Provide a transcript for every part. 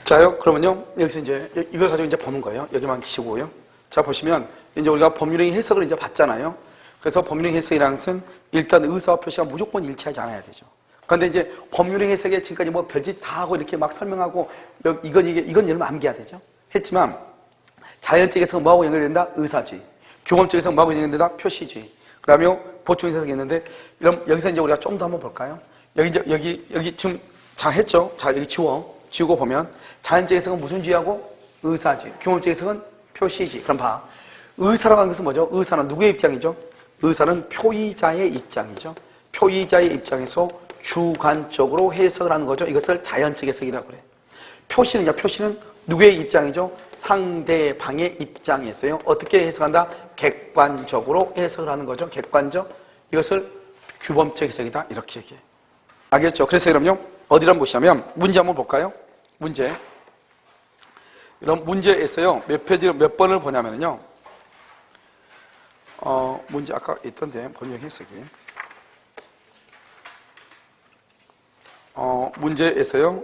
자요, 그러면요, 여기서 이제 이걸 가지고 이제 보는 거예요. 여기만 치고요. 자, 보시면 이제 우리가 법률행위 해석을 이제 봤잖아요. 그래서 법률행위 해석이라는 것은 일단 의사와 표시가 무조건 일치하지 않아야 되죠. 그런데 이제 법률행위 해석에 지금까지 뭐 별짓 다 하고 이렇게 막 설명하고 이건 여러분 암기해야 되죠. 했지만 자연적 해석은 뭐하고 연결된다? 의사주의. 규범적 해석은 뭐하고 연결된다? 표시주의. 그 다음에 보충 해석이 있는데, 그럼 여기서 이제 우리가 좀 더 한번 볼까요? 여기 지금 자 했죠? 자, 여기 지우고 보면 자연적 해석은 무슨 주의하고? 의사주의. 규범적 해석은 표시주의. 그럼 봐. 의사라고 하는 것은 뭐죠? 의사는 누구의 입장이죠? 의사는 표의자의 입장이죠. 표의자의 입장에서 주관적으로 해석을 하는 거죠. 이것을 자연적 해석이라고 그래. 표시는 누구의 입장이죠? 상대방의 입장에서요. 어떻게 해석한다? 객관적으로 해석을 하는 거죠. 객관적. 이것을 규범적 해석이다. 이렇게 얘기해. 알겠죠? 그래서 그럼요. 어디를 한번 보시면 문제 한번 볼까요? 문제. 이런 문제에서요. 몇 페이지 몇 번을 보냐면요. 문제 아까 있던데 번역 해석이. 문제에서요.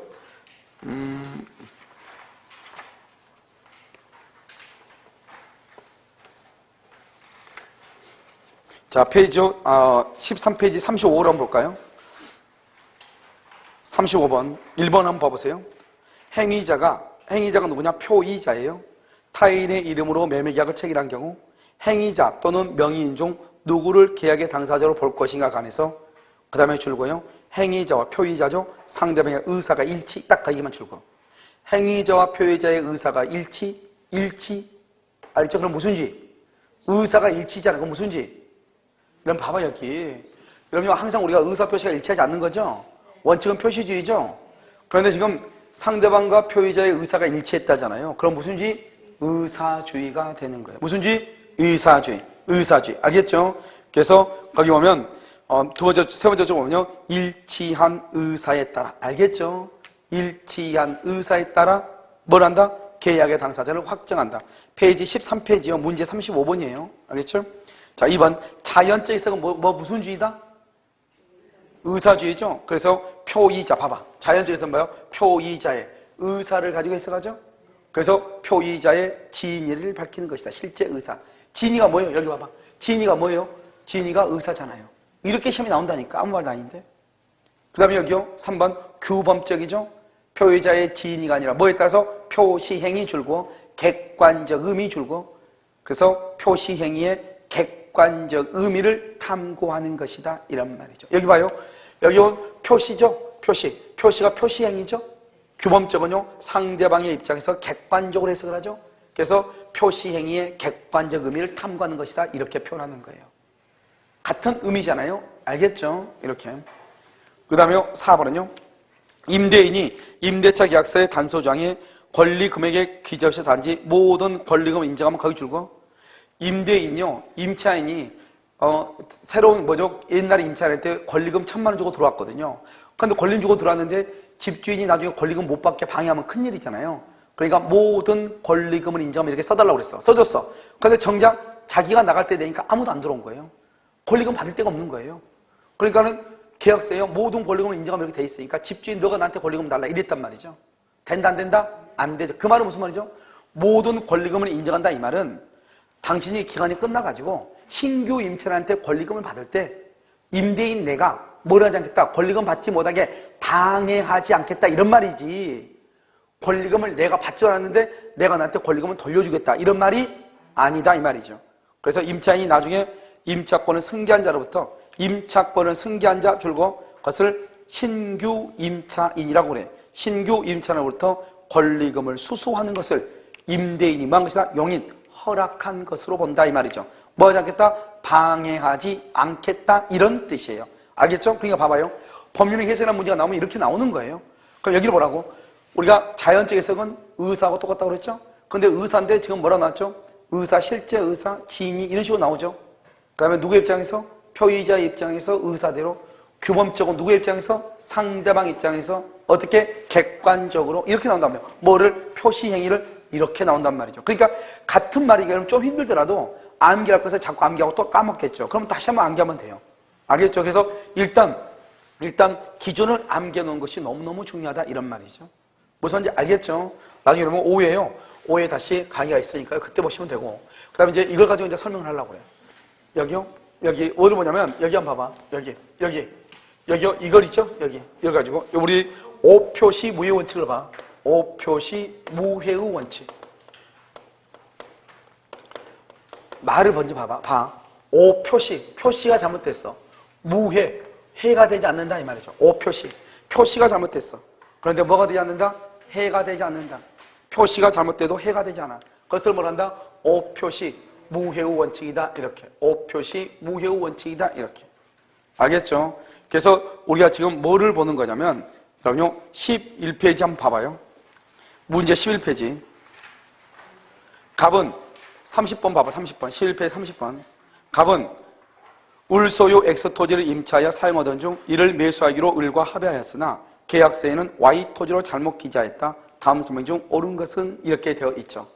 자, 페이지 13페이지 35로 한번 볼까요? 35번 1번 한번 봐보세요. 행위자가 누구냐? 표의자예요. 타인의 이름으로 매매계약을 체결한 경우 행위자 또는 명의인 중 누구를 계약의 당사자로 볼 것인가 간에서 그 다음에 줄고요. 행위자와 표의자죠. 상대방의 의사가 일치. 딱 그 얘기만 줄고. 행위자와 표의자의 의사가 일치. 알겠죠? 그럼 무슨 지? 의사가 일치잖아. 그럼 무슨 지? 그럼 봐봐 여기. 여러분 항상 우리가 의사 표시가 일치하지 않는 거죠? 원칙은 표시주의죠? 그런데 지금 상대방과 표의자의 의사가 일치했다잖아요. 그럼 무슨 지? 의사주의가 되는 거예요. 무슨 지? 의사주의. 알겠죠? 그래서 거기 보면 세 번째 쪽 보면요. 일치한 의사에 따라. 알겠죠? 일치한 의사에 따라 뭘 한다? 계약의 당사자를 확정한다. 페이지 13페이지요. 문제 35번이에요. 알겠죠? 자, 2번. 자연적 해석은 무슨 주의다? 의사주의죠? 그래서 표의자, 봐봐. 자연적 해석은 뭐예요? 표의자의 의사를 가지고 해석하죠? 그래서 표의자의 진위를 밝히는 것이다. 실제 의사. 진위가 뭐예요? 여기 봐봐. 진위가 뭐예요? 진위가 의사잖아요. 이렇게 시험이 나온다니까. 아무 말도 아닌데. 그 다음에 여기요. 3번. 규범적이죠? 표의자의 진위가 아니라 뭐에 따라서 표시행위 줄고 객관적 의미 줄고 그래서 표시행위의 객관적 의미를 탐구하는 것이다. 이런 말이죠. 여기 봐요. 여기 표시죠? 표시가 표시행위죠? 규범적은요. 상대방의 입장에서 객관적으로 해석을 하죠. 그래서 표시행위의 객관적 의미를 탐구하는 것이다. 이렇게 표현하는 거예요. 같은 의미잖아요. 알겠죠? 이렇게. 그 다음에 4번은요. 임대인이 임대차 계약서의 단서조항에 권리 금액의 기재 없이 단지 모든 권리금을 인정하면 거기 줄고 임대인이요. 임차인이 새로운 옛날에 임차할 때 권리금 1,000만 원 주고 들어왔거든요. 그런데 권리금 주고 들어왔는데 집주인이 나중에 권리금 못 받게 방해하면 큰일이잖아요. 그러니까 모든 권리금을 인정하면 이렇게 써달라고 그랬어. 써줬어. 그런데 정작 자기가 나갈 때 되니까 아무도 안 들어온 거예요. 권리금 받을 데가 없는 거예요. 그러니까는 계약서에요. 모든 권리금을 인정하면 이렇게 돼 있으니까 집주인 너가 나한테 권리금 달라 이랬단 말이죠. 된다 안 된다? 안 되죠. 그 말은 무슨 말이죠? 모든 권리금을 인정한다 이 말은 당신이 기간이 끝나가지고 신규 임차인한테 권리금을 받을 때 임대인 내가 뭘 하지 않겠다. 권리금 받지 못하게 방해하지 않겠다 이런 말이지. 권리금을 내가 받지 않았는데 내가 나한테 권리금을 돌려주겠다 이런 말이 아니다 이 말이죠. 그래서 임차인이 나중에 임차권을 승계한 자로부터 임차권을 승계한 자 줄고 그것을 신규 임차인이라고 그래. 신규 임차인으로부터 권리금을 수수하는 것을 임대인이 뭐 한 것이다? 용인, 허락한 것으로 본다 이 말이죠. 뭐 하지 않겠다? 방해하지 않겠다 이런 뜻이에요. 알겠죠? 그러니까 봐봐요. 법률의 해석이라는 문제가 나오면 이렇게 나오는 거예요. 그럼 여기를 보라고. 우리가 자연적 해석은 의사하고 똑같다고 그랬죠? 근데 의사인데 지금 뭐라 나왔죠? 의사, 실제 의사, 진위 이런 식으로 나오죠. 그 다음에 누구의 입장에서? 표의자의 입장에서 의사대로. 규범적으로 누구의 입장에서? 상대방 입장에서 어떻게? 객관적으로 이렇게 나온단 말이에요. 뭐를? 표시행위를 이렇게 나온단 말이죠. 그러니까 같은 말이기는 좀 힘들더라도 암기할 것을 자꾸 암기하고 또 까먹겠죠. 그럼 다시 한번 암기하면 돼요. 알겠죠? 그래서 일단 기존을 암기해 놓은 것이 너무너무 중요하다 이런 말이죠. 무슨 말인지 알겠죠? 나중에 그러면 오후에요. 오후에 다시 강의가 있으니까요. 그때 보시면 되고. 그 다음에 이제 이걸 가지고 이제 설명을 하려고 해요. 여기요? 여기, 어디를 보냐면, 여기 한번 봐봐. 여기요? 이걸 있죠? 여기. 이걸 가지고, 우리 오표시 무효 원칙을 봐. 오표시 무효의 원칙. 말을 먼저 봐봐. 봐. 표시가 잘못됐어. 무해, 해가 되지 않는다 이 말이죠. 오표시. 표시가 잘못됐어. 그런데 뭐가 되지 않는다? 해가 되지 않는다. 표시가 잘못돼도 해가 되지 않아. 그것을 뭐란다? 오표시 무해의 원칙이다. 이렇게. 오표시 무해의 원칙이다. 이렇게. 알겠죠? 그래서 우리가 지금 뭐를 보는 거냐면, 여러분요, 11페이지 한번 봐봐요. 문제 11페이지. 갑은 30번 봐봐. 30번. 11페이지 30번. 갑은 울소유 X토지를 임차하여 사용하던 중 이를 매수하기로 을과 합의하였으나 계약서에는 Y토지로 잘못 기재했다. 다음 설명 중 옳은 것은 이렇게 되어 있죠.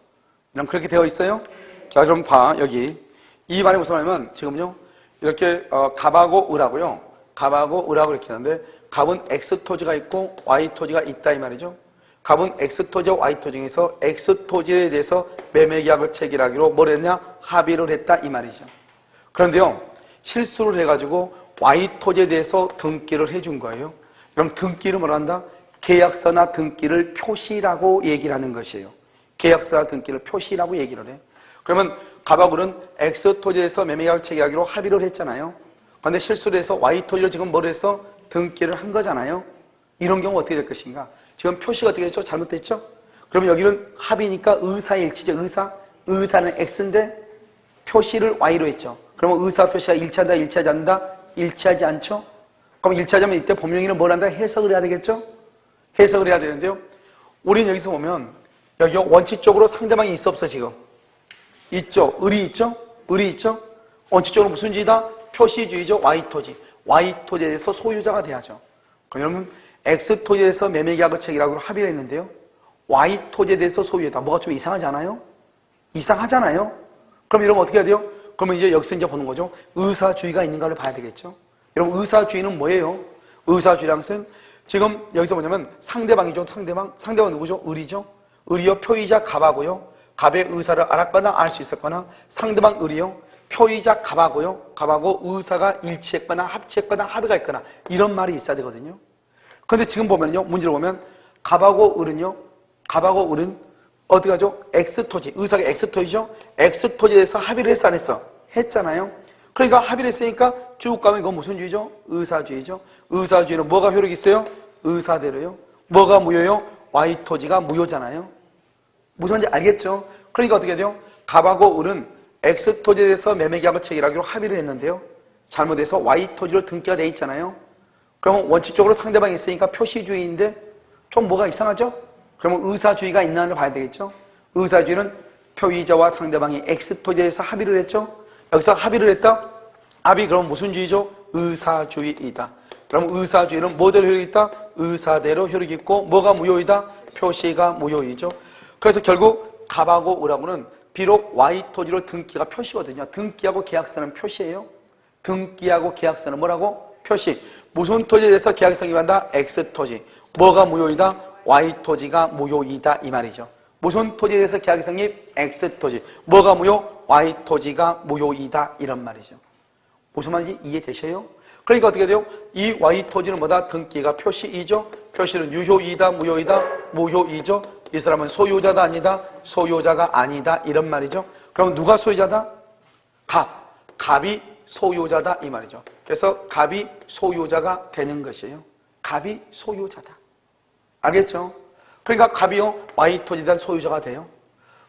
그럼 그렇게 되어 있어요? 자, 그럼 봐. 여기. 이 말이 무슨 말이냐면 지금요. 이렇게 갑하고 을하고요. 갑하고 을하고 이렇게 하는데 갑은 X토지가 있고 Y토지가 있다 이 말이죠. 갑은 X토지와 Y토지 중에서 X토지에 대해서 매매계약을 체결하기로 뭘 했냐? 합의를 했다 이 말이죠. 그런데요. 실수를 해가지고 Y토지에 대해서 등기를 해준 거예요. 그럼 등기를 뭐라 한다? 계약서나 등기를 표시라고 얘기를 하는 것이에요. 계약서나 등기를 표시라고 얘기를 해. 그러면 갑하고는 X토지에서 매매계약을 체결하기로 합의를 했잖아요. 그런데 실수를 해서 Y토지를 지금 뭘 했어? 등기를 한 거잖아요. 이런 경우 어떻게 될 것인가? 지금 표시가 어떻게 됐죠? 잘못됐죠? 그러면 여기는 합의니까 의사일치죠. 의사는 X인데 표시를 Y로 했죠. 그러면 의사 표시가 일치한다, 일치하지 않는다? 일치하지 않죠? 그럼 일치하자면 이때 법령이는 뭘 한다? 해석을 해야 되겠죠? 해석을 해야 되는데요. 우리는 여기서 보면 여기 원칙적으로 상대방이 있어 없어 지금? 있죠. 을이 있죠? 을이 있죠? 원칙적으로 무슨 주의다? 표시주의죠. Y토지. Y토지에 대해서 소유자가 돼야죠. 그러면 X토지에 대해서 매매계약을 체결하기로 합의를 했는데요. Y토지에 대해서 소유자다. 뭐가 좀 이상하지 않아요? 이상하잖아요? 그럼 이러면 어떻게 해야 돼요? 그러면 이제 여기서 이제 보는 거죠. 의사주의가 있는가를 봐야 되겠죠. 여러분 의사주의는 뭐예요? 의사주의란 것은 지금 여기서 뭐냐면 상대방이죠. 상대방 누구죠? 을이죠. 을이요. 표의자 갑하고요. 갑의 의사를 알았거나 알 수 있었거나 상대방 을이요. 표의자 갑하고요. 갑하고 의사가 일치했거나 합치했거나 합의가 있거나 이런 말이 있어야 되거든요. 그런데 지금 보면요. 문제를 보면 갑하고 을은 어떻게 하죠? X토지. 의사가 X토지죠? X토지에 대해서 합의를 했어 안 했어? 했잖아요. 그러니까 합의를 했으니까 쭉 가면 이건 무슨 주의죠? 의사주의죠. 의사주의는 뭐가 효력이 있어요? 의사대로요. 뭐가 무효요? Y토지가 무효잖아요. 무슨 말인지 알겠죠? 그러니까 어떻게 돼요? 갑하고 을은 X토지에 대해서 매매계약을 체결하기로 합의를 했는데요. 잘못해서 Y토지로 등기가 돼 있잖아요. 그러면 원칙적으로 상대방이 있으니까 표시주의인데 좀 뭐가 이상하죠? 그러면 의사주의가 있나를 봐야 되겠죠? 의사주의는 표의자와 상대방이 X토지에 대해서 합의를 했죠? 여기서 합의를 했다? 합의 그럼 무슨 주의죠? 의사주의이다. 그럼 의사주의는 뭐대로 효력이 있다? 의사대로 효력이 있고 뭐가 무효이다? 표시가 무효이죠. 그래서 결국 갑하고 을하고는 비록 Y토지로 등기가 표시거든요. 등기하고 계약서는 표시예요. 등기하고 계약서는 뭐라고? 표시. 무슨 토지에 대해서 계약성이 한다? X토지. 뭐가 무효이다? Y토지가 무효이다 이 말이죠. 무슨 토지에 대해서 계약성이 X토지. 뭐가 무효? Y토지가 무효이다 이런 말이죠. 무슨 말인지 이해되셔요? 그러니까 어떻게 돼요? 이 Y토지는 뭐다? 등기가 표시이죠. 표시는 유효이다 무효이다? 무효이죠. 이 사람은 소유자다 아니다? 소유자가 아니다 이런 말이죠. 그럼 누가 소유자다? 갑이 소유자다 이 말이죠. 그래서 갑이 소유자가 되는 것이에요. 갑이 소유자다. 알겠죠? 그러니까 갑이요 Y토지에 대한 소유자가 돼요.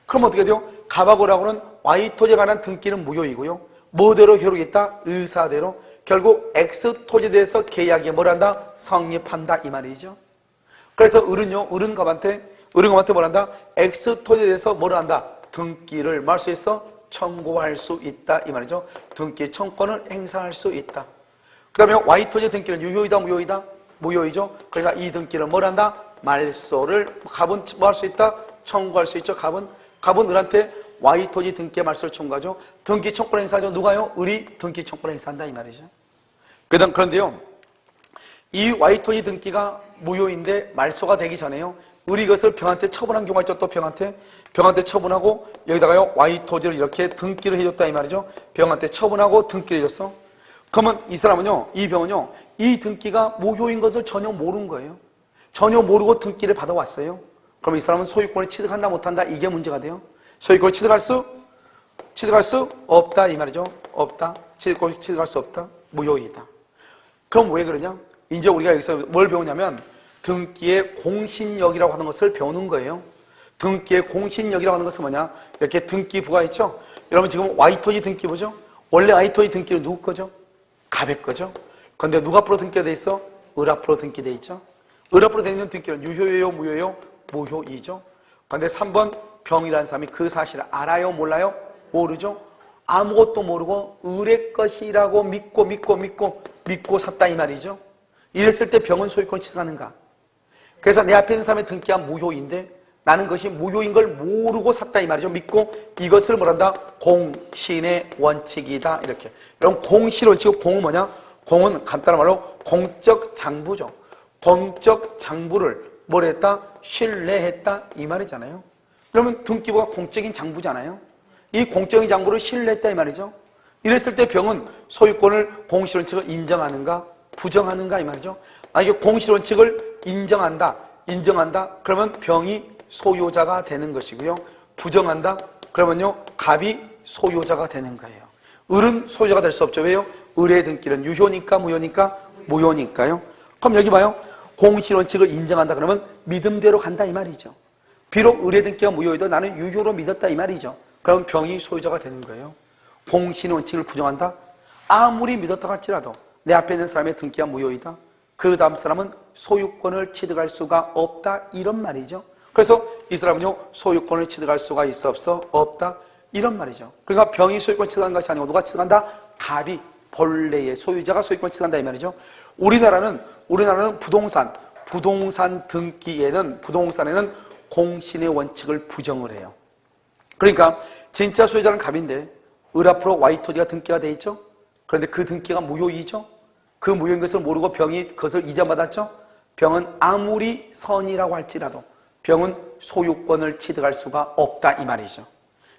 그럼 어떻게 돼요? 갑하고 을하고는 Y토지에 관한 등기는 무효이고요. 뭐대로 효력이 있다? 의사대로. 결국 X토지에 대해서 계약이 뭘 한다? 성립한다 이 말이죠. 그래서 을은 갑한테 뭘 한다? X토지에 대해서 뭘 한다? 등기를 말 수 있어? 청구할 수 있다 이 말이죠. 등기 청권을 행사할 수 있다. 그 다음에 Y토지 등기는 유효이다 무효이다? 무효이죠. 그러니까 이 등기를 뭘 한다? 말소를 갑은 뭐 할 수 있다? 청구할 수 있죠. 갑은 을한테 Y토지 등기의 말소를 청구하죠. 등기 청구를 행사하죠. 누가요? 을이 등기 청구를 행사한다 이 말이죠. 그런데요 이 Y토지 등기가 무효인데 말소가 되기 전에요 우리 이것을 병한테 처분한 경우가 있죠. 또 병한테 처분하고 여기다가요 Y 토지를 이렇게 등기를 해줬다 이 말이죠. 병한테 처분하고 등기를 해줬어. 그러면 이 사람은요, 이 병은요, 이 등기가 무효인 것을 전혀 모르는 거예요. 전혀 모르고 등기를 받아왔어요. 그럼 이 사람은 소유권을 취득한다 못한다 이게 문제가 돼요. 소유권을 취득할 수 없다 이 말이죠. 없다. 취득할 수 없다. 무효이다. 그럼 왜 그러냐? 이제 우리가 여기서 뭘 배우냐면 등기의 공신력이라고 하는 것을 배우는 거예요. 등기의 공신력이라고 하는 것은 뭐냐? 이렇게 등기부가 있죠? 여러분 지금 Y토지 등기부죠? 원래 Y토지 등기는 누구 거죠? 갑의 거죠? 그런데 누가 앞으로 등기가 돼 있어? 을 앞으로 등기돼 있죠? 을 앞으로 돼 있는 등기는 유효예요? 무효예요? 무효이죠? 그런데 3번 병이라는 사람이 그 사실을 알아요? 몰라요? 모르죠? 아무것도 모르고 을의 것이라고 믿고 샀다 이 말이죠. 이랬을 때 병은 소유권을 취득하는가? 그래서 내 앞에 있는 사람의 등기가 무효인데 나는 그것이 무효인 걸 모르고 샀다 이 말이죠. 믿고 이것을 뭐란다? 공신의 원칙이다 이렇게. 여러분 공신 원칙은 공은 뭐냐? 공은 간단한 말로 공적 장부죠. 공적 장부를 뭘 했다? 신뢰했다 이 말이잖아요. 그러면 등기부가 공적인 장부잖아요. 이 공적인 장부를 신뢰했다 이 말이죠. 이랬을 때 병은 소유권을 공실 원칙을 인정하는가 부정하는가 이 말이죠. 이게 공실 원칙을 인정한다 그러면 병이 소유자가 되는 것이고요. 부정한다 그러면요 갑이 소유자가 되는 거예요. 을은 소유자가 될 수 없죠. 왜요? 을의 등기는 유효니까 무효니까? 무효니까요. 그럼 여기 봐요. 공실 원칙을 인정한다 그러면 믿음대로 간다 이 말이죠. 비록 을의 등기가 무효해도 나는 유효로 믿었다 이 말이죠. 그럼 병이 소유자가 되는 거예요. 공신 원칙을 부정한다? 아무리 믿었다 할지라도 내 앞에 있는 사람의 등기가 무효이다. 그 다음 사람은 소유권을 취득할 수가 없다 이런 말이죠. 그래서 이 사람은요 소유권을 취득할 수가 있어 없어? 없다 이런 말이죠. 그러니까 병이 소유권 취득한 것이 아니고 누가 취득한다? 갑이 본래의 소유자가 소유권 취득한다 이 말이죠. 우리나라는 부동산 등기에는 부동산에는 공신의 원칙을 부정을 해요. 그러니까 진짜 소유자는 갑인데 을 앞으로 Y토지가 등기가 돼 있죠. 그런데 그 등기가 무효이죠. 그 무효인 것을 모르고 병이 그것을 이전받았죠. 병은 아무리 선이라고 할지라도 병은 소유권을 취득할 수가 없다 이 말이죠.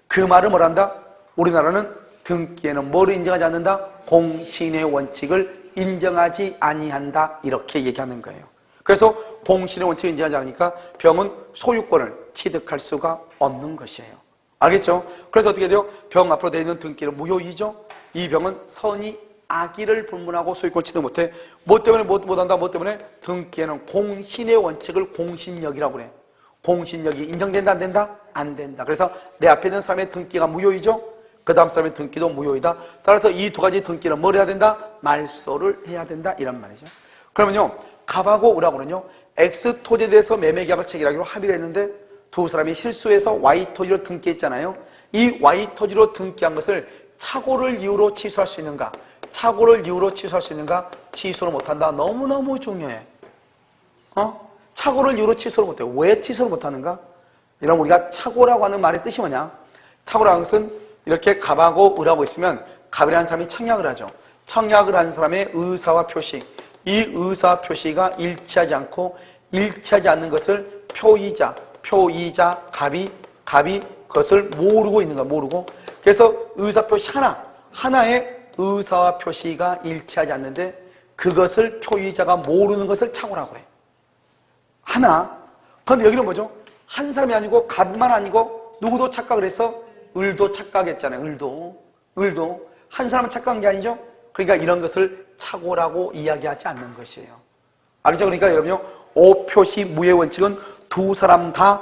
그 말을 뭐란다? 우리나라는 등기에는 뭐를 인정하지 않는다? 공신의 원칙을 인정하지 아니한다 이렇게 얘기하는 거예요. 그래서 공신의 원칙을 인정하지 않으니까 병은 소유권을 취득할 수가 없는 것이에요. 알겠죠? 그래서 어떻게 돼요? 병 앞으로 되어 있는 등기는 무효이죠. 이 병은 선이 악의를 불문하고 소유권 취득 못해. 뭐 때문에 못한다? 뭐 때문에? 등기에는 공신의 원칙을 공신력이라고 그래. 공신력이 인정된다 안 된다? 안 된다. 그래서 내 앞에 있는 사람의 등기가 무효이죠. 그 다음 사람의 등기도 무효이다. 따라서 이 두 가지 등기는 뭘 해야 된다? 말소를 해야 된다 이런 말이죠. 그러면요 갑하고 을하고는요 X토지에 대해서 매매계약을 체결하기로 합의를 했는데 두 사람이 실수해서 Y토지로 등기했잖아요. 이 Y토지로 등기한 것을 착오를 이유로 취소할 수 있는가? 착오를 이유로 취소할 수 있는가? 취소를 못한다. 너무너무 중요해. 착오를 이유로 취소를 못해. 왜 취소를 못하는가? 이런 우리가 착오라고 하는 말의 뜻이 뭐냐? 착오라는 것은 이렇게 갑하고 을하고 있으면 갑이라는 사람이 청약을 하죠. 청약을 한 사람의 의사와 표시, 이 의사 표시가 일치하지 않는 것을 표의자 갑이 그것을 모르고 있는 거야. 모르고. 그래서 의사 표시 하나의 의사와 표시가 일치하지 않는데 그것을 표의자가 모르는 것을 착오라고 해. 하나. 그런데 여기는 뭐죠? 한 사람이 아니고 갑만 아니고 누구도 착각을 해서 을도 착각했잖아요. 을도 한 사람은 착각한 게 아니죠. 그러니까 이런 것을 착오라고 이야기하지 않는 것이에요. 알죠? 그러니까 여러분요 O표시 무효 원칙은 두 사람 다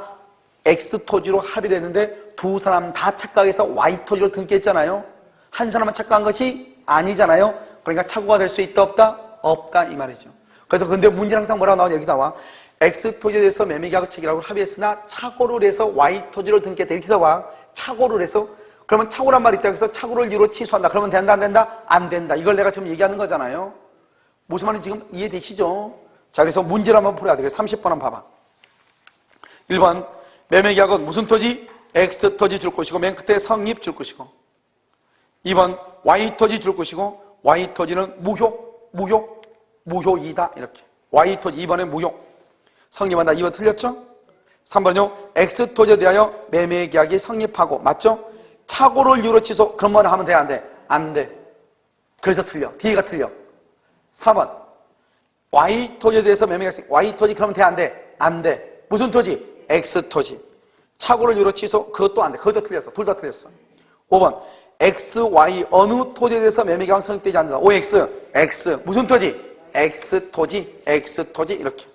X토지로 합의를 했는데 두 사람 다 착각해서 Y토지로 등기했잖아요. 한 사람은 착각한 것이 아니잖아요. 그러니까 착오가 될 수 있다 없다? 없다 이 말이죠. 그래서 근데 문제는 항상 뭐라고 나오냐 여기 나와. X토지에 대해서 매매계약을 체결하고 합의했으나 착오를 해서 Y토지로 등기했다 이렇게 나와. 착오를 해서 그러면 착오란 말이 있다 해서 착오를 이유로 취소한다. 그러면 된다 안 된다? 안 된다. 이걸 내가 지금 얘기하는 거잖아요. 무슨 말인지 지금 이해되시죠? 자 그래서 문제를 한번 풀어야 되겠어요. 30번 한번 봐봐. 1번 매매계약은 무슨 토지? X토지 줄 것이고 맨 끝에 성립 줄 것이고 2번 Y토지 줄 것이고 Y토지는 무효이다 이렇게 Y토지 2번에 무효 성립한다. 2번 틀렸죠? 3번은요, X토지에 대하여 매매계약이 성립하고, 맞죠? 착오를 이유로 취소, 그런 말을 하면 돼, 안 돼? 안 돼. 그래서 틀려. D가 틀려. 4번, Y토지에 대해서 매매계약이, Y토지 그러면 돼, 안 돼? 안 돼. 무슨 토지? X토지. 착오를 이유로 취소, 그것도 안 돼. 그것도 틀렸어. 둘 다 틀렸어. 5번, X, Y 어느 토지에 대해서 매매계약은 성립되지 않는다. OX, X. 무슨 토지? X토지, X토지, 이렇게.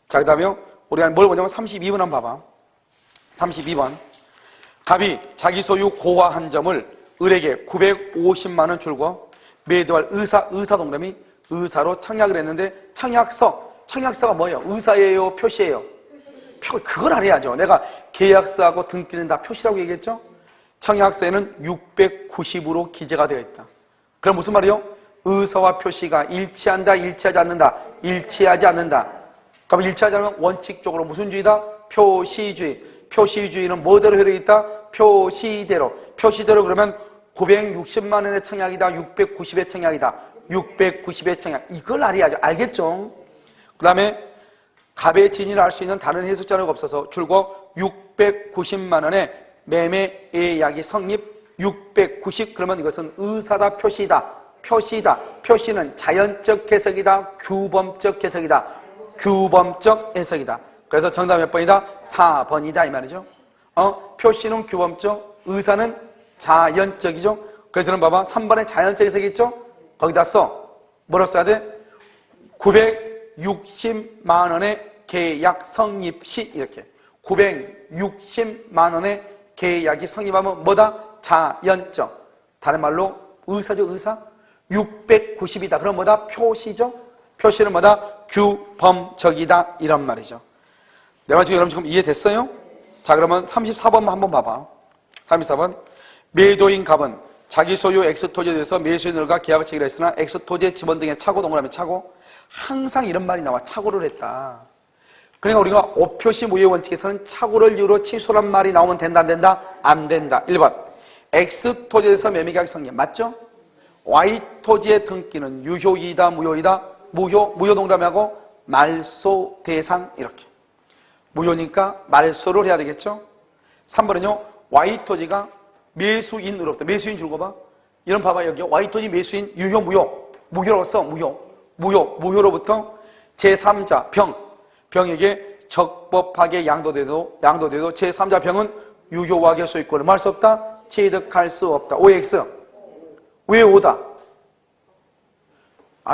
자, 그 다음에요. 우리가 뭘 보냐면 32번 한번 봐봐. 32번. 갑이 자기 소유 고화 한 점을 을에게 950만 원 줄고 매도할 의사 동그라미 의사로 청약을 했는데 청약서가 뭐예요? 의사예요? 표시예요? 그걸 알아야죠. 내가 계약서하고 등기는 다 표시라고 얘기했죠? 청약서에는 690으로 기재가 되어 있다. 그럼 무슨 말이요? 의사와 표시가 일치한다, 일치하지 않는다? 일치하지 않는다. 그럼 일치하지 않으면 원칙적으로 무슨 주의다? 표시주의. 표시주의는 뭐대로 효력이 있다? 표시대로. 표시대로 그러면 960만 원의 청약이다, 690의 청약이다. 690의 청약. 이걸 알아야죠. 알겠죠? 그 다음에 갑의 진위를 알 수 있는 다른 해석 자료가 없어서 줄고 690만 원의 매매 예약이 성립. 690 그러면 이것은 의사다, 표시다. 표시다. 표시는 자연적 해석이다, 규범적 해석이다. 규범적 해석이다. 그래서 정답 몇 번이다? 4번이다 이 말이죠. 표시는 규범적, 의사는 자연적이죠. 그래서 봐봐, 3번에 자연적 해석이 있죠? 거기다 써. 뭐라고 써야 돼? 960만 원의 계약 성립 시, 이렇게. 960만 원의 계약이 성립하면 뭐다? 자연적. 다른 말로 의사죠, 의사. 690이다. 그럼 뭐다? 표시죠. 표시는 뭐다? 규범적이다. 이런 말이죠. 내 말 지금 여러분 지금 이해됐어요? 자, 그러면 34번만 한번 봐봐. 34번. 매도인 갑은 자기 소유 X토지에 대해서 매수인들과 계약을 체결했으나 X토지의 지번 등의 착오 동그라미 착오. 항상 이런 말이 나와. 착오를 했다. 그러니까 우리가 오표시 무효 원칙에서는 착오를 이유로 취소란 말이 나오면 된다, 안 된다? 안 된다. 1번. X토지에 대해서 매매계약이 성립. 맞죠? Y토지의 등기는 유효이다, 무효이다? 무효 동그라미하고 말소 대상 이렇게. 무효니까 말소를 해야 되겠죠? 3번은요. Y토지가 매수인으로부터, 매수인 줄거 봐. 이런 봐봐, 여기 Y토지 매수인 유효, 무효라고 써. 무효로부터 제3자 병에게 적법하게 양도돼도 제3자 병은 유효하게 소유권을 뭐 할 수 없다? 취득할 수 없다. OX. 왜 오다?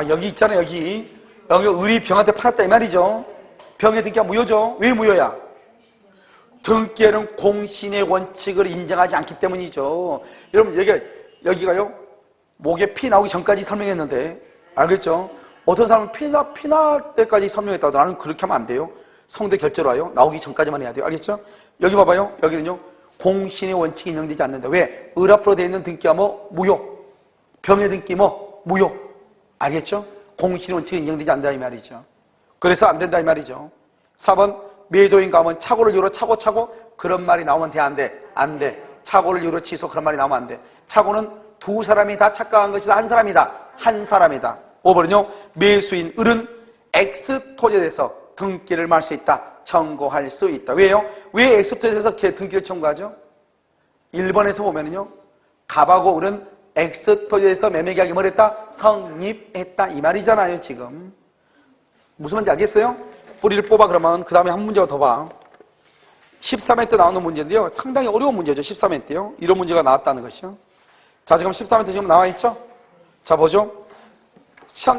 여기 있잖아, 여기 을이 병한테 팔았다 이 말이죠. 병의 등기가 무효죠. 왜 무효야? 등기에는 공신의 원칙을 인정하지 않기 때문이죠. 여러분, 여기가요, 목에 피 나오기 전까지 설명했는데, 알겠죠? 어떤 사람은 피나 때까지 설명했다고. 나는 그렇게 하면 안 돼요. 성대 결제로 와요. 나오기 전까지만 해야 돼요. 알겠죠? 여기 봐봐요. 여기는요, 공신의 원칙이 인정되지 않는다. 왜? 을 앞으로 되어 있는 등기가 무효. 병의 등기 무효. 알겠죠? 공신의 원칙이 인정되지 않는다 이 말이죠. 그래서 안 된다 이 말이죠. 4번. 매도인 가면 착오를 이유로 차고 그런 말이 나오면 돼, 안 돼? 안 돼. 착오를 이유로 취소, 그런 말이 나오면 안 돼. 착오는 두 사람이 다 착각한 것이다, 한 사람이다? 한 사람이다. 5번은요. 매수인 을은 X토지에 대해서 등기를 말 수 있다, 청구할 수 있다. 왜요? 왜 X토지에 대해서 등기를 청구하죠? 1번에서 보면은요, 갑하고 을은 X토지에 대해서 매매계약이 뭘 했다? 성립했다 이 말이잖아요. 지금 무슨 말인지 알겠어요? 뿌리를 뽑아. 그러면 그 다음에 한 문제가 더 봐. 13회 때 나오는 문제인데요, 상당히 어려운 문제죠. 13회 때요, 이런 문제가 나왔다는 것이요. 자, 지금 13회 때 지금 나와 있죠? 자, 보죠.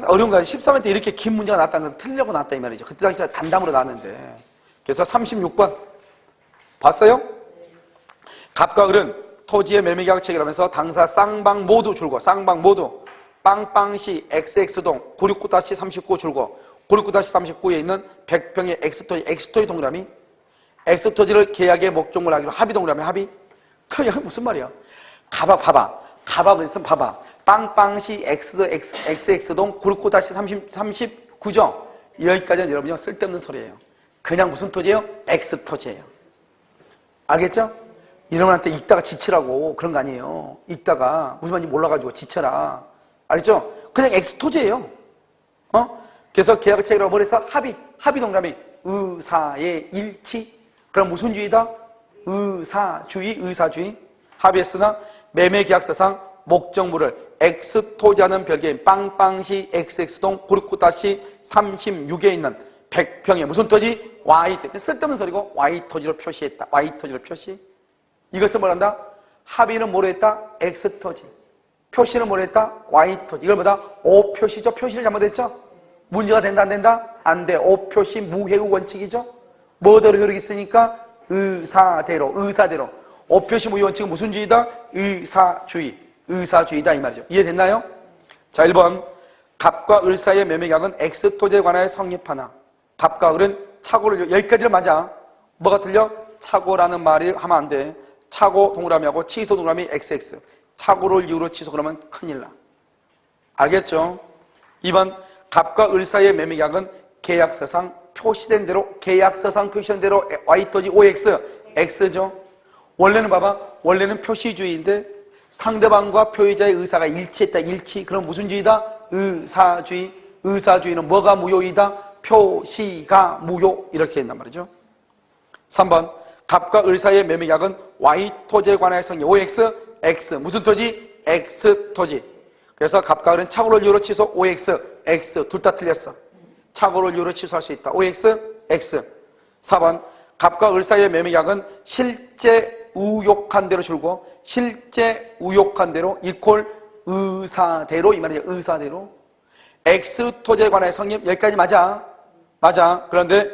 어려운 거 아니에요. 13회 때 이렇게 긴 문제가 나왔다는 건 틀리려고 나왔다 이 말이죠. 그때 당시에 단담으로 나왔는데. 그래서 36번 봤어요? 갑과 을은 토지의 매매계약을 체결하면서 당사 쌍방 모두 줄고, 쌍방 모두 빵빵시 XX동 969-39 줄고 969-39에 있는 100평의 X토지 동그라미, X토지를 계약의 목적물로 하기로 합의 동그라미 합의. 그럼 이건 무슨 말이야? 봐봐. 있으면 봐봐. 빵빵시 XX동 969-39죠? 여기까지는 여러분요, 쓸데없는 소리예요. 그냥 무슨 토지예요? X토지예요. 알겠죠? 이놈한테 읽다가 지치라고 그런 거 아니에요. 읽다가 무슨 말인지 몰라가지고 지쳐라. 알겠죠? 그냥 X토지예요. 그래서 계약을 체결하고 뭘 해서 합의 동그라미 의사의 일치. 그럼 무슨 주의다? 의사주의, 의사주의. 합의했으나 매매계약서상 목적물을 X토지하는 별개인 빵빵시 XX동 구르쿠다시 36에 있는 100평의 무슨 토지? Y토지. 쓸데없는 소리고 Y토지로 표시했다. Y토지로 표시. 이것을 뭐란다? 합의는 뭐로 했다? X토지. 표시는 뭐로 했다? Y토지. 이걸 뭐다? O표시죠. 표시를 잘못했죠? 문제가 된다 안 된다? 안 돼. O표시 무회의 원칙이죠. 뭐대로 효력이 있으니까? 의사대로. 의사대로. O표시 무효 원칙은 무슨 주의다? 의사주의. 의사주의다 이 말이죠. 이해됐나요? 자, 1번 갑과 을 사이의 매매계약은 X토지에 관하여 성립하나 갑과 을은 착오를 여기까지는 맞아. 뭐가 틀려? 착오라는 말이 하면 안 돼. 착오 동그라미하고 취소 동그라미 XX. 착오를 이유로 취소 그러면 큰일 나. 알겠죠? 2번 갑과 을 사이의 매매계약은 계약서상 표시된 대로 계약서상 표시된 대로 Y토지 OX X죠. 원래는 봐봐. 원래는 표시주의인데 상대방과 표의자의 의사가 일치했다. 일치. 그럼 무슨 주의다? 의사주의. 의사주의는 뭐가 무효이다? 표시가 무효. 이렇게 된단 말이죠. 3번 갑과 을 사이의 매매계약은 Y토지에 관하여 성립 OX X. 무슨 토지? X토지. 그래서 갑과 을은 착오를 이유로 취소 OX X. 둘 다 틀렸어. 착오를 이유로 취소할 수 있다. OX X. 4번 갑과 을 사이의 매매계약은 실제 우욕한 대로 줄고 실제 우욕한 대로 이퀄 의사대로 이 말이죠. 의사대로. X토지에 관하여 성립 여기까지 맞아. 맞아. 그런데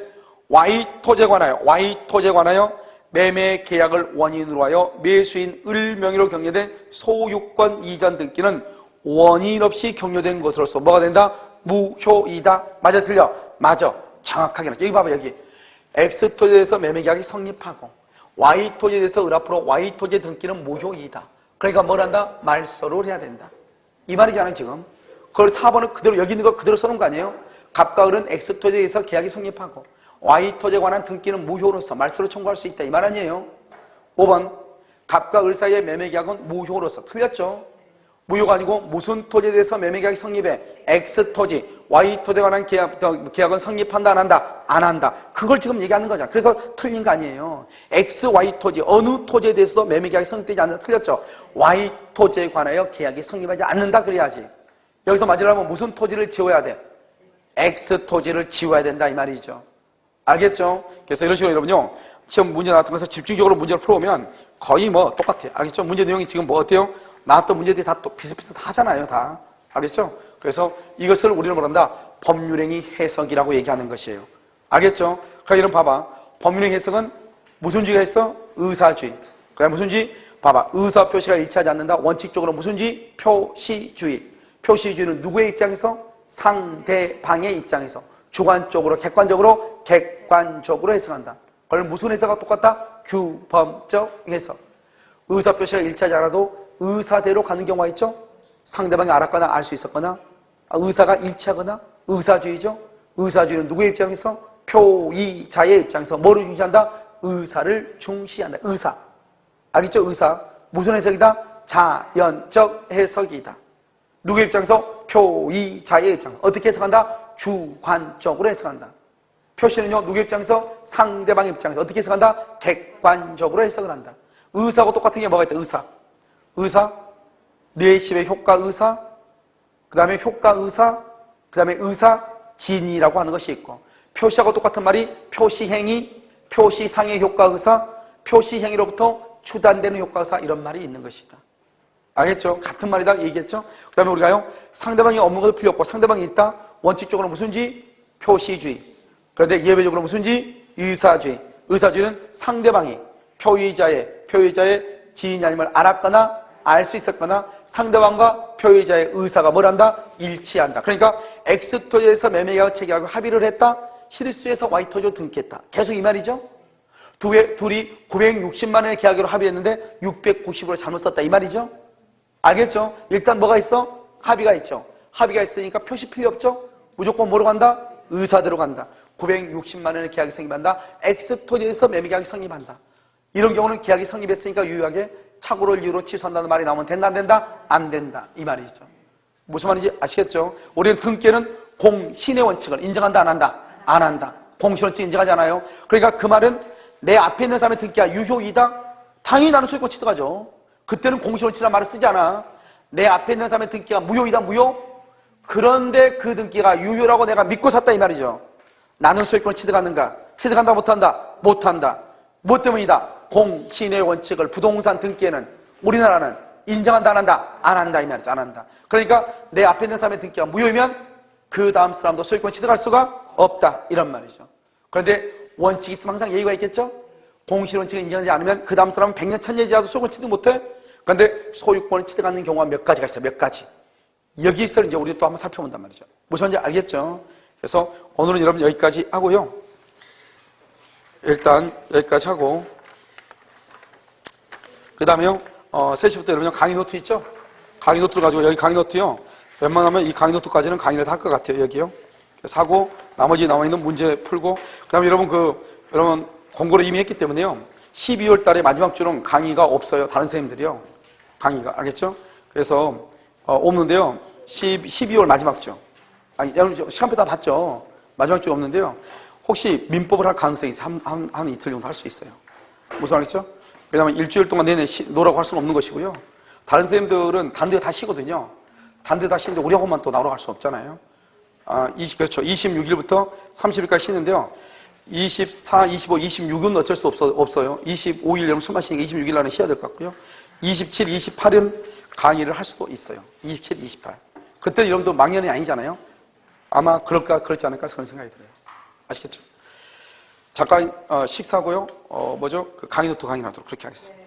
Y토지에 관하여 매매 계약을 원인으로 하여 매수인 을 명의로 격려된 소유권 이전 등기는 원인 없이 격려된 것으로서 뭐가 된다? 무효이다. 맞아 틀려? 맞아. 정확하게 여기 봐봐. 여기 X토지에서 매매 계약이 성립하고 Y토지에 대해서 을 앞으로 Y토지의 등기는 무효이다. 그러니까 뭘 한다? 말소를 해야 된다. 이 말이잖아요 지금. 그걸 4번은 그대로 여기 있는 거 그대로 써놓은 거 아니에요? 갑과 을은 X토지에 대해서 계약이 성립하고 Y토지에 관한 등기는 무효로서 말소를 청구할 수 있다. 이 말 아니에요? 5번 갑과 을 사이의 매매계약은 무효로서. 틀렸죠? 무효가 아니고 무슨 토지에 대해서 매매계약이 성립해? X토지. Y토지에 관한 계약은 성립한다 안 한다? 안 한다. 그걸 지금 얘기하는 거잖아. 그래서 틀린 거 아니에요. X, Y토지 어느 토지에 대해서도 매매계약이 성립되지 않는다. 틀렸죠? Y토지에 관하여 계약이 성립하지 않는다 그래야지. 여기서 맞으려면 무슨 토지를 지워야 돼? X토지를 지워야 된다 이 말이죠. 알겠죠? 그래서 이런 식으로 여러분요 시험 문제 나왔던 것을 집중적으로 문제를 풀어오면 거의 뭐 똑같아요. 알겠죠? 문제 내용이 지금 뭐 어때요? 나왔던 문제들이 다 또 비슷비슷하잖아요 다. 알겠죠? 그래서 이것을 우리는 뭐란다? 법률행위 해석이라고 얘기하는 것이에요. 알겠죠? 그러니까 이런 봐봐. 법률행위 해석은 무슨 주의가 있어? 의사주의. 그다음에 무슨 주의? 봐봐. 의사표시가 일치하지 않는다. 원칙적으로 무슨 주의? 표시주의. 표시주의는 누구의 입장에서? 상대방의 입장에서. 주관적으로, 객관적으로 해석한다. 그걸 무슨 해석과 똑같다? 규범적 해석. 의사표시가 일치하지 않아도 의사대로 가는 경우가 있죠? 상대방이 알았거나 알 수 있었거나 의사가 일치하거나 의사주의죠? 의사주의는 누구의 입장에서? 표의자의 입장에서 뭐를 중시한다? 의사를 중시한다. 의사. 알겠죠? 의사. 무슨 해석이다? 자연적 해석이다. 누구의 입장에서? 표의자의 입장에서. 어떻게 해석한다? 주관적으로 해석한다. 표시는요, 누구의 입장에서? 상대방의 입장에서. 어떻게 해석한다? 객관적으로 해석을 한다. 의사하고 똑같은 게 뭐가 있다? 의사, 뇌십의 효과의사, 그 다음에 효과의사, 그 다음에 의사진이라고 하는 것이 있고, 표시하고 똑같은 말이 표시행위, 표시상의 효과의사, 표시행위로부터 추단되는 효과의사 이런 말이 있는 것이다. 알겠죠? 같은 말이다 얘기했죠? 그 다음에 우리가요 상대방이 없는 것을 필요 없고 상대방이 있다? 원칙적으로 무슨지? 표시주의. 그런데 예외적으로 무슨지? 의사주의. 의사주의는 상대방이 표의자의 지인이 아님을 알았거나 알 수 있었거나 상대방과 표의자의 의사가 뭘 한다? 일치한다. 그러니까 X토지에서 매매계약을 체결하고 합의를 했다. 실수해서 Y토지로 등기했다. 계속 이 말이죠. 둘이 960만 원의 계약으로 합의했는데 690으로 잘못 썼다 이 말이죠. 알겠죠? 일단 뭐가 있어? 합의가 있죠. 합의가 있으니까 표시 필요 없죠? 무조건 뭐로 간다? 의사대로 간다. 960만 원의 계약이 성립한다. X토지에서 매매계약이 성립한다. 이런 경우는 계약이 성립했으니까 유효하게 착오를 이유로 취소한다는 말이 나오면 된다 안 된다? 안 된다 이 말이죠. 무슨 말인지 아시겠죠? 우리는 등기는 공신의 원칙을 인정한다 안 한다? 안 한다. 공신 원칙 인정하지 않아요. 그러니까 그 말은 내 앞에 있는 사람의 등기가 유효이다? 당연히 나는 소유권 취득하죠. 그때는 공시원칙이라는 말을 쓰지 않아. 내 앞에 있는 사람의 등기가 무효이다, 무효? 그런데 그 등기가 유효라고 내가 믿고 샀다 이 말이죠. 나는 소유권을 취득하는가? 취득한다, 못한다? 못한다. 무엇 때문이다? 공신의 원칙을 부동산 등기에는 우리나라는 인정한다, 안 한다? 안 한다 이 말이죠. 안 한다. 그러니까 내 앞에 있는 사람의 등기가 무효이면 그 다음 사람도 소유권을 취득할 수가 없다 이런 말이죠. 그런데 원칙이 있으면 항상 예의가 있겠죠? 공실 원칙을 인정하지 않으면 그 다음 사람은 100년, 1000년이 지나도 소유권 취득 못해? 그런데 소유권을 취득하는 경우가 몇 가지가 있어요. 몇 가지. 여기서 이제 우리 또 한번 살펴본단 말이죠. 무엇인지 알겠죠? 그래서 오늘은 여러분 여기까지 하고요. 일단 여기까지 하고 그 다음에요 3시부터 여러분 강의 노트 있죠? 강의 노트를 가지고 여기 강의 노트요. 웬만하면 이 강의 노트까지는 강의를 다 할 것 같아요. 여기요. 사고 나머지 나와있는 문제 풀고 그 다음에 여러분 공고를 이미 했기 때문에요. 12월 달에 마지막 주는 강의가 없어요. 다른 선생님들이요. 강의가 알겠죠? 그래서 없는데요. 12월 마지막 주. 아니, 여러분 시간표 다 봤죠? 마지막 주 없는데요. 혹시 민법을 할 가능성이 있어요. 한 이틀 정도 할 수 있어요. 무슨 말이죠? 왜냐하면 일주일 동안 내내 노라고 할 수는 없는 것이고요. 다른 선생님들은 단대가 다 쉬거든요. 단대 다 쉬는데 우리하고만 또 나오러 갈 수 없잖아요. 그렇죠. 26일부터 30일까지 쉬는데요. 24, 25, 26은 어쩔 수 없어요. 25일 여러분 술 마시니까 26일 날은 쉬어야 될 것 같고요. 27, 28은 강의를 할 수도 있어요. 27, 28. 그때 여러분도 망년이 아니잖아요. 아마 그렇지 않을까 그런 생각이 들어요. 아시겠죠? 잠깐 식사하고요. 그 강의 노트 강의를 하도록 그렇게 하겠습니다.